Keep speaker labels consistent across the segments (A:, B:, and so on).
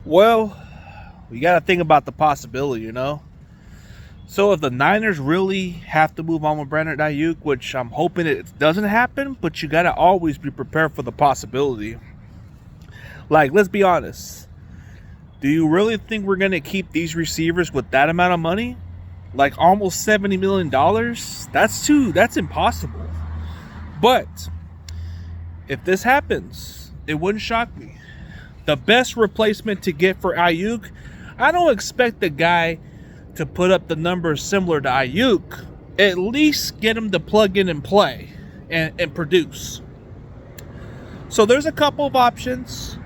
A: Well, we got to think about the possibility, you know? So if the Niners really have to move on with Brandon Aiyuk, which I'm hoping it doesn't happen, but you got to always be prepared for the possibility. Like, let's be honest. Do you really think we're going to keep these receivers with that amount of money? Like almost $70 million? That's impossible. But if this happens, it wouldn't shock me. The best replacement to get for Aiyuk, I don't expect the guy to put up the numbers similar to Aiyuk. At least get him to plug in and play and produce. So there's a couple of options.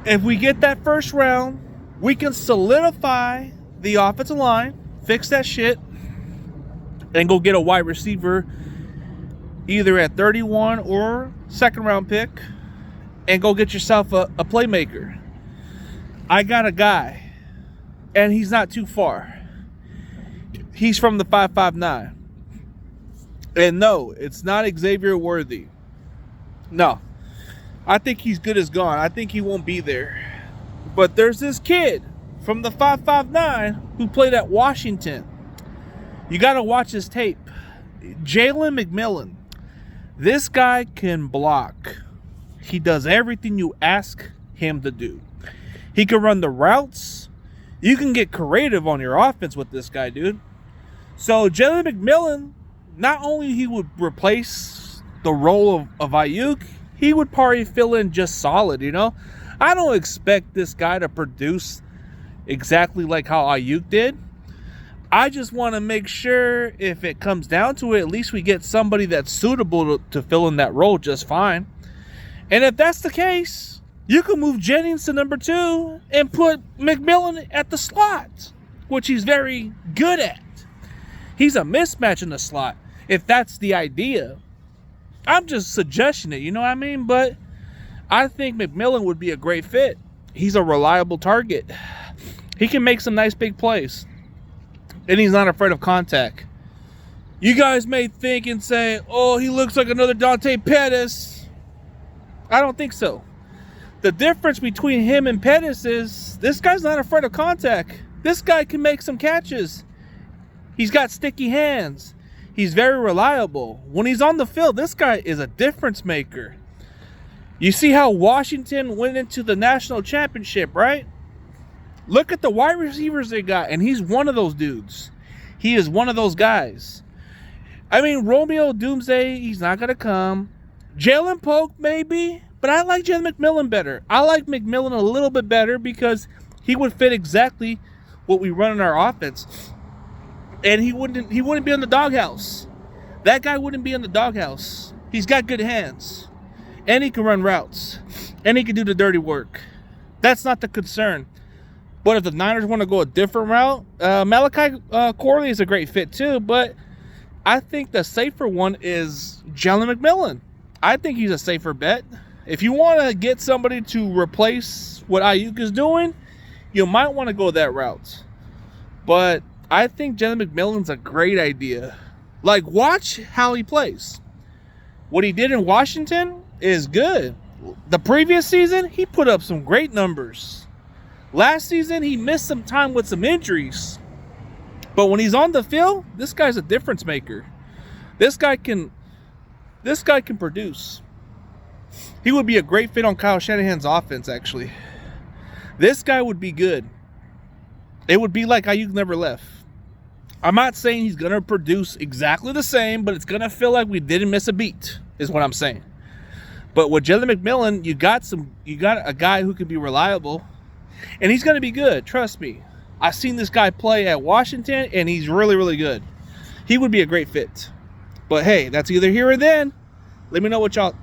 A: If we get that first round, we can solidify the offensive line, fix that shit, and go get a wide receiver either at 31 or second round pick, and go get yourself a playmaker. I got a guy, and he's not too far. He's from the 559. And no, it's not Xavier Worthy. No. I think he's good as gone. I think he won't be there. But there's this kid from the 559 who played at Washington. You got to watch his tape. Jalen McMillan. This guy can block. He does everything you ask him to do. He can run the routes. You can get creative on your offense with this guy, dude. So Jalen McMillan, not only he would replace the role of Aiyuk, he would probably fill in just solid, you know? I don't expect this guy to produce exactly like how Aiyuk did. I just want to make sure if it comes down to it, at least we get somebody that's suitable to fill in that role just fine. And if that's the case, you can move Jennings to number 2 and put McMillan at the slot, which he's very good at. He's a mismatch in the slot, if that's the idea. I'm just suggesting it, you know what I mean? But I think McMillan would be a great fit. He's a reliable target. He can make some nice big plays. And he's not afraid of contact. You guys may think and say, oh, he looks like another Dante Pettis. I don't think so. The difference between him and Pettis is this guy's not afraid of contact. This guy can make some catches. He's got sticky hands. He's very reliable. When he's on the field, this guy is a difference maker. You see how Washington went into the national championship, right? Look at the wide receivers they got, and he's one of those dudes. He is one of those guys. I mean, Romeo Doomsday, he's not going to come. Jalen Polk, maybe, but I like Jalen McMillan better. I like McMillan a little bit better because he would fit exactly what we run in our offense. And he wouldn't be in the doghouse. That guy wouldn't be in the doghouse. He's got good hands. And he can run routes. And he can do the dirty work. That's not the concern. But if the Niners want to go a different route, Malachi Corley is a great fit too. But I think the safer one is Jalen McMillan. I think he's a safer bet. If you want to get somebody to replace what Aiyuk is doing, you might want to go that route. But I think Jalen McMillan's a great idea. Like, watch how he plays. What he did in Washington is good. The previous season, he put up some great numbers. Last season, he missed some time with some injuries. But when he's on the field, this guy's a difference maker. This guy can produce. He would be a great fit on Kyle Shanahan's offense, actually. This guy would be good. It would be like Aiyuk never left. I'm not saying he's going to produce exactly the same, but it's going to feel like we didn't miss a beat, is what I'm saying. But with Jalen McMillan, you got a guy who can be reliable, and he's going to be good, trust me. I've seen this guy play at Washington, and he's really, really good. He would be a great fit. But hey, that's either here or then. Let me know what y'all